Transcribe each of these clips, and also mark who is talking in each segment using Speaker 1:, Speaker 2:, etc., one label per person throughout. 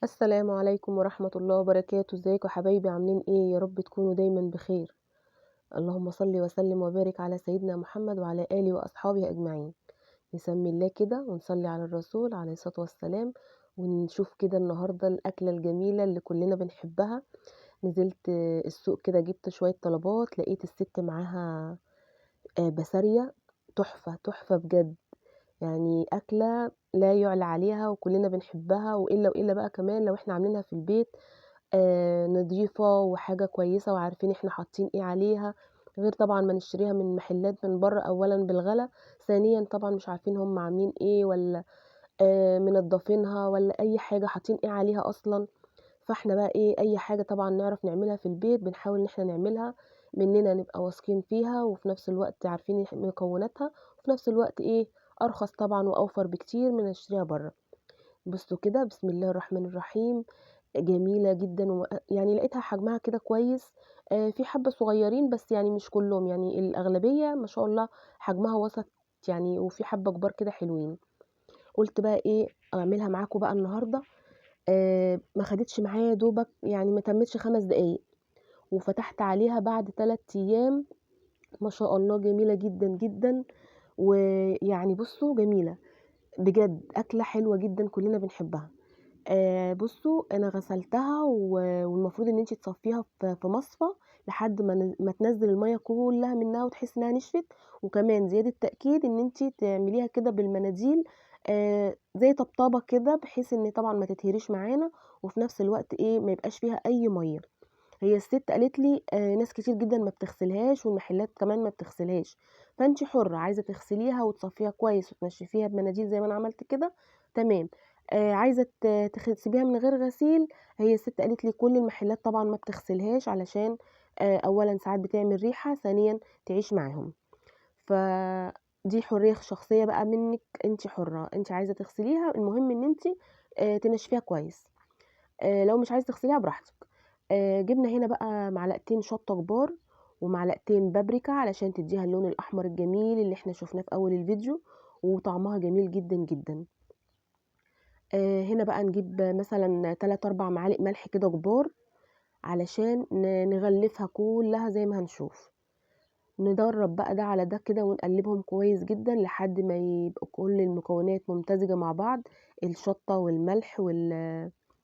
Speaker 1: السلام عليكم ورحمة الله وبركاته، ازيكم يا حبايبي عاملين ايه؟ يا رب تكونوا دايما بخير. اللهم صل وسلم وبارك على سيدنا محمد وعلى آله وأصحابه أجمعين. نسمي الله كده ونصلي على الرسول عليه الصلاة والسلام، ونشوف كده النهاردة الأكلة الجميلة اللي كلنا بنحبها. نزلت السوق كده، جبت شوية طلبات، لقيت الست معاها بسارية تحفة تحفة بجد. يعني أكلة لا يُعلى عليها وكلّنا بنحبها، وإلا بقى كمان لو إحنا عاملينها في البيت نضيفة وحاجة كويسة وعارفين إحنا حاطين إيه عليها، غير طبعًا ما نشتريها من محلات من برّه أولًا بالغلا، ثانيًا طبعًا مش عارفين هُم عاملين إيه والّا منضّفينها والّا أي حاجة، حاطين إيه عليها أصلًا. فإحنا بقى إيه، أي حاجة طبعًا نعرف نعملها في البيت بنحاول إن إحنا نعملها، مننا نبقى واثقين فيها وفي نفس الوقت عارفين مكوناتها، وفي نفس الوقت إيه، أرخص طبعًا وأوفر بكتير من نشتريها برّه. بُصّوا كده، بسم الله الرحمن الرحيم، جميلة جدًا يعني لقيتها حجمها كده كويس، في حبّة صغيّرين بس يعني مش كلّهم، يعني الأغلبية ما شاء الله حجمها وسط يعني، وفي حبّة كبار كده حلوين. قُلت بقى إيه، أعملها معاكم بقى النهارده. ما خدتش معايا يا دوبك يعني ما تمِّتش 5 دقايق، وفتحت عليها بعد 3 أيام ما شاء الله جميلة جدًا، جدًا. ويعني بُصّوا جميلة، بجد أكلة حلوة جدًا كُلّنا بنحبها. بُصّوا أنا غسلتها والمفروض إن أنتِ تصفّيها في مصفى لحد ما تنزّل المَيّة كلّها منها وتحسّي إنها نشفت، وكمان زيادة تأكيد إن أنتِ تعمليها كده بالمناديل زي طبطبة كده، بحيث إن طبعًا ما تتهريش معانا، وفي نفس الوقت إيه، ما يبقاش فيها أي مَيّة. هي الست قالت لي ناس كتير جدًا ما بتغسلهاش والمحلات كمان ما بتغسلهاش، فأنتِ حُرّة، عايزة تغسليها وتصفّيها كويس وتنشّفيها بمناديل زي ما أنا عملت كده، تمام. عايزة تسيبيها من غير غسيل، هي الست قالت لي كل المحلات طبعًا ما بتغسلهاش علشان أولًا ساعات بتعمل ريحة، ثانيًا تعيش معاهم. فدي حرية شخصية بقى منِّك، أنتِ حُرّة، أنتِ عايزة تغسليها المهم إن أنتِ تنشّفيها كويس. لو مش عايزة تغسليها براحتك. جبنا هنا بقى معلقتين شطة كبار، ومعلقتين بابريكا علشان تدّيها اللون الأحمر الجميل اللي إحنا شُفناه في أول الفيديو، وطعمها جميل جدًا، جدًا. هنا بقى نجيب مثلًا 3، 4 معالق ملح كده كبار، علشان نغلّفها كلّها زي ما هنشوف. ندرّب بقى ده على ده كده ونقلّبهم كويس جدًا لحد ما يبقوا كل المكونات ممتزجة مع بعض، الشطة والملح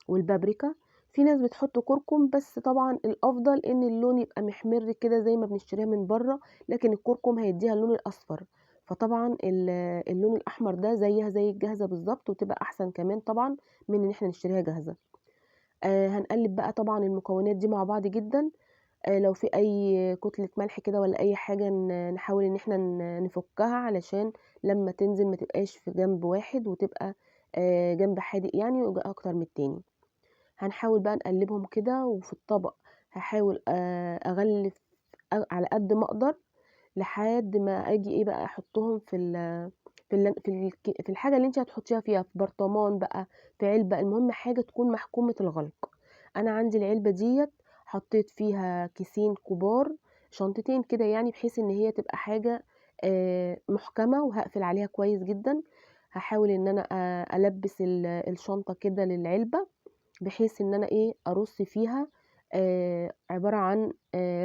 Speaker 1: والبابريكا. في ناس بتحط كركم، بس طبعًا الأفضل إن اللون يبقى محمِر كده زي ما بنشتريها من برّه، لكن الكركم هيدّيها اللون الأصفر، فطبعًا اللون الأحمر ده زيّها زي الجاهزة بالضبط، وتبقى أحسن كمان طبعًا من إن إحنا نشتريها جاهزة. هنقلّب بقى طبعًا المكونات دي مع بعض جدًا. لو في أي كُتلة ملح كده والّا أي حاجة نحاول إن إحنا نفُكّها علشان لمّا تنزل ما تبقاش في جنب واحد وتبقى جنب حادق يعني أكتر من التاني. هنحاول بقى نقلّبهم كده وفي الطبق هاحاول أغلِّف على قد ما أقدر لحد ما آجي إيه بقى أحُطّهم في الحاجة اللي أنتِ هتحطّيها فيها، في برطمان بقى، في علبة، المهم حاجة تكون محكومة الغلق. أنا عندي العلبة ديّة حطّيت فيها كيسين كبار، شنطتين كده يعني بحيث إن هي تبقى حاجة محكمة وهاقفل عليها كويس جدًا. هاحاول إن أنا ألبِّس الشنطة كده للعلبة، بحيث إن أنا إيه، أرُص فيها عبارة عن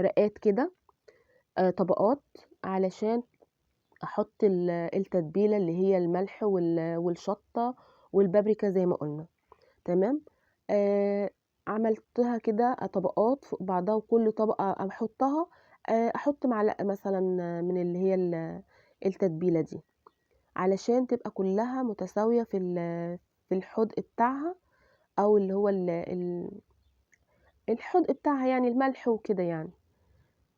Speaker 1: رقات كده، طبقات علشان أحُط التتبيلة اللي هي الملح والشطة والبابريكا زي ما قُلنا، تمام. آآ عملتها كده طبقات فوق بعضها، وكل طبقة أحُطّها أحُط معلقة مثلًا من اللي هي التتبيلة دي، علشان تبقى كلّها متساوية في الحُدْق بتاعها، أو اللي هو الحُدْق بتاعها يعني الملح وكده يعني،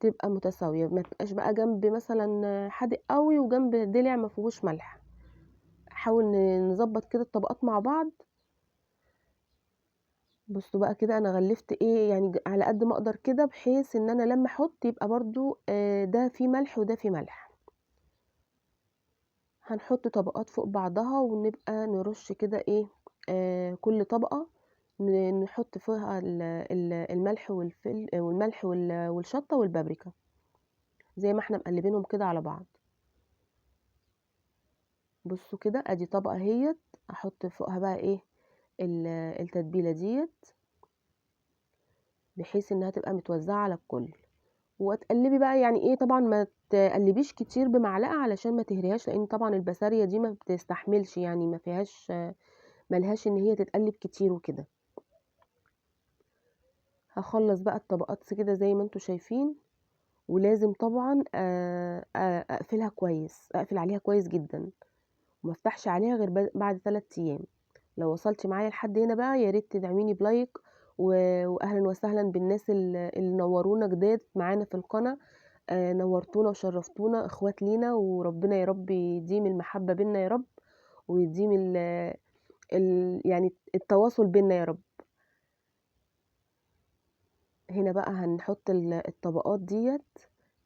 Speaker 1: تبقى متساوية، ما تبقاش بقى جنب مثلًا حادق أوي وجنب دلع ما فيهوش ملح. نحاول نضبّط كده الطبقات مع بعض. بُصّوا بقى كده أنا غلّفت إيه، يعني على قد ما أقدر كده بحيث إن أنا لمّا أحُط يبقى برضه ده فيه ملح وده فيه ملح. هنحُط طبقات فوق بعضها ونبقى نرُش كده إيه، كل طبقة نحُط فيها الملح والملح والشطة والبابريكا، زي ما إحنا مقلّبينهم كده على بعض. بُصّوا كده أدي طبقة أهيّة، أحُط فوقها بقى إيه، التتبيلة ديت بحيث انها تبقى متوزعة على الكل. وتقلبي بقى يعني ايه، طبعا ما تقلبيش كتير بمعلقة علشان ما تهريهاش، لان طبعا البسارية دي ما بتستحملش، يعني ما فيهاش ملهاش ان هي تتقلب كتير وكده. هخلص بقى الطبقات كده زي ما انتوا شايفين. ولازم طبعا اقفلها كويس، اقفل عليها كويس جدا، وما افتحش عليها غير بعد 3 ايام. لو وصلتي معايا لحد هنا بقى يا ريت تدعميني بلايك واهلا وسهلا بالناس اللي نورونا جداد معانا في القناه. نورتونا وشرفتونا، اخوات لينا، وربنا يا رب يديم المحبه بينا يا رب، ويديم يعني التواصل بينا يا رب. هنا بقى هنحط الطبقات ديت،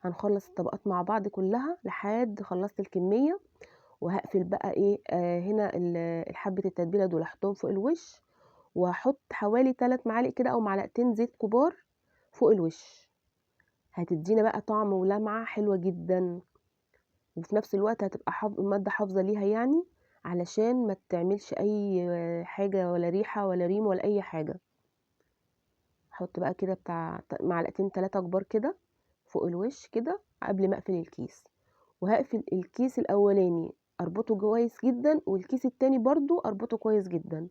Speaker 1: هنخلص الطبقات مع بعض كلها لحد خلصت الكميه. وهقفل بقى ايه هنا حبه التتبيله دول هحطهم فوق الوش، وهحط حوالي 3 معالق كده او معلقتين زيت كبار فوق الوش. هتدينا بقى طعم ولمعه حلوه جدا، وفي نفس الوقت هتبقى ماده حافظه ليها، يعني علشان ما تعملش اي حاجه ولا ريحه ولا ريم ولا اي حاجه. احط بقى كده بتاع معلقتين 3 كبار كده فوق الوش كده قبل ما اقفل الكيس. وهقفل الكيس الاولاني اربطه كويس جدا، والكيس التاني برضو اربطه كويس جدا.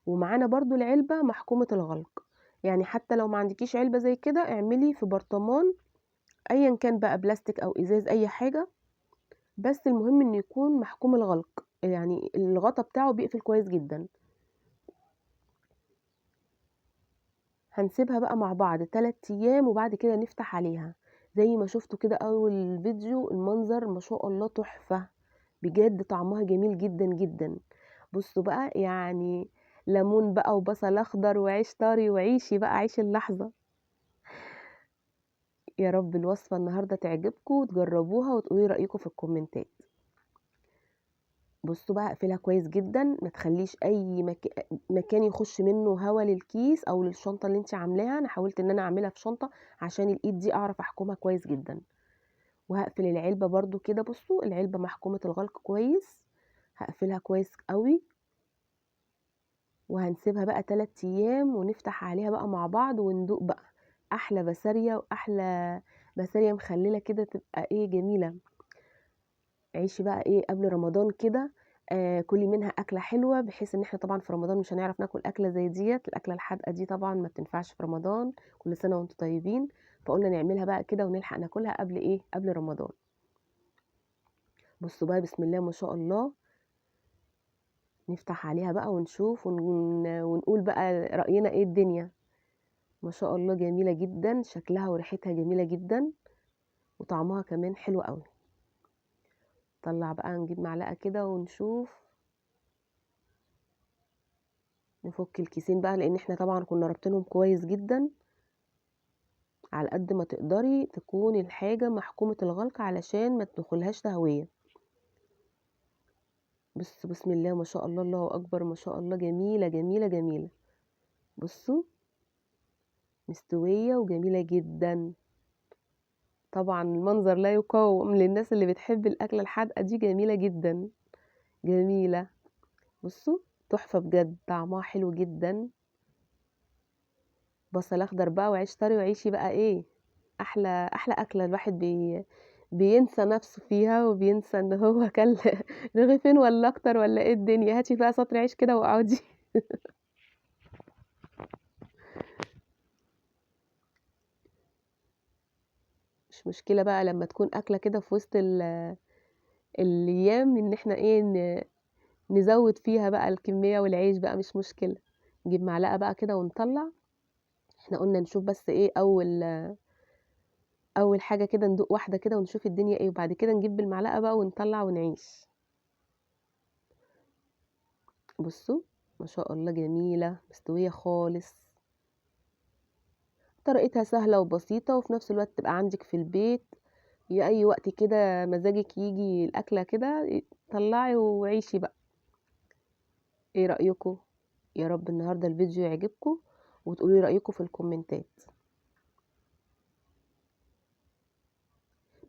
Speaker 1: ومعانا برضو العلبة محكومة الغلق، يعني حتى لو ما عندكيش علبة زي كده اعملي في برطمان ايا كان بقى، بلاستيك او ازاز اي حاجة، بس المهم انه يكون محكوم الغلق، يعني الغطا بتاعه بيقفل كويس جدا. هنسيبها بقى مع بعض 3 ايام، وبعد كده نفتح عليها. زي ما شفتوا كده اول فيديو، المنظر ما شاء الله تحفة بجد، طعمها جميل جدا جدا. بصوا بقى يعني ليمون بقى وبصل اخضر وعيش طري، وعيشي بقى عيش اللحظة. يا رب الوصفة النهاردة تعجبكم وتجربوها وتقولي رأيكم في الكومنتات. بصوا بقى اقفلها كويس جدا، ما تخليش اي مكان يخش منه هوا للكيس او للشنطة اللي انت عاملاها. انا حاولت ان انا اعملها في شنطة عشان الايد دي اعرف احكمها كويس جدا. وهقفل العلبة برضو كده، بصوا العلبة محكومة الغلق كويس، هقفلها كويس قوي. وهنسيبها بقى 3 ايام، ونفتح عليها بقى مع بعض وندوق بقى احلى بسارية، واحلى بسارية مخللة كده تبقى ايه جميلة. عيشي بقى ايه قبل رمضان كده، كلي منها اكله حلوه، بحيث ان احنا طبعا في رمضان مش هنعرف ناكل اكله زي ديت، الاكله الحادقه دي طبعا ما بتنفعش في رمضان. كل سنه وانتم طيبين. فقلنا نعملها بقى كده ونلحق ناكلها قبل ايه، قبل رمضان. بصوا بقى بسم الله ما شاء الله. نفتح عليها بقى ونشوف ونقول بقى راينا ايه الدنيا. ما شاء الله جميله جدا، شكلها وريحتها جميله جدا، وطعمها كمان حلو قوي. طلع بقى نجيب معلقه كده ونشوف. نفك الكيسين بقى، لان احنا طبعا كنا رابطينهم كويس جدا. على قد ما تقدري تكون الحاجة محكومة الغلق علشان ما تدخلهاش تهوية. بسم الله ما شاء الله، الله اكبر، ما شاء الله جميلة جميلة جميلة. بصوا مستوية وجميلة جدا. طبعا المنظر لا يقاوم للناس اللي بتحب الاكلة الحادقة دي، جميلة جدا جميلة. بصوا تحفة بجد، طعمها حلو جدا. بصل اخضر بقى وعيش طري، وعيشي بقى ايه احلى احلى اكله. الواحد بينسى نفسه فيها، وبينسى ان هو كل رغيفين ولا اكتر ولا ايه الدنيا. هاتي بقى سطر عيش كده واقعدي. مش مشكله بقى لما تكون اكله كده في وسط الايام، ان احنا ايه نزود فيها بقى الكميه والعيش بقى، مش مشكله. نجيب معلقه بقى كده ونطلع. احنا قلنا نشوف بس ايه اول حاجه كده، ندوق واحده كده ونشوف الدنيا ايه، وبعد كده نجيب بالمعلقه بقى ونطلع ونعيش. بصوا ما شاء الله جميلة مستوية خالص. طريقتها سهلة وبسيطة، وفي نفس الوقت تبقى عندك في البيت. يا أي وقت كده مزاجك يجي الأكلة كده، طلعي وعيشي بقى. ايه رأيكم؟ يا رب النهاردة الفيديو يعجبكم، وتقولي رأيكم في الكومنتات.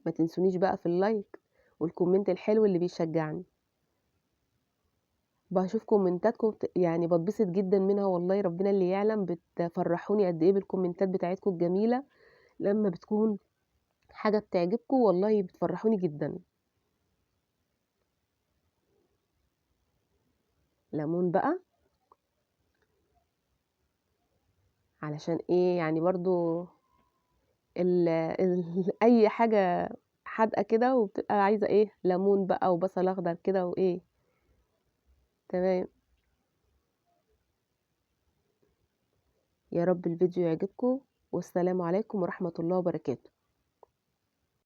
Speaker 1: ما تنسونيش بقى في اللايك والكومنت الحلو اللي بيشجعني. باشوف كومنتاتكم يعني باتبسط جدًا منها والله ربنا اللي يعلم، بتفرحوني قد إيه بالكومنتات بتاعتكم الجميلة، لمّا بتكون حاجة بتعجبكم والله بتفرحوني جدًا. ليمون بقى علشان إيه، يعني برضه أي حاجة حادقة كده وبتبقى عايزة إيه، ليمون بقى وبصل أخضر كده وإيه، تمام. يا رب الفيديو يعجبكم، والسلام عليكم ورحمة الله وبركاته.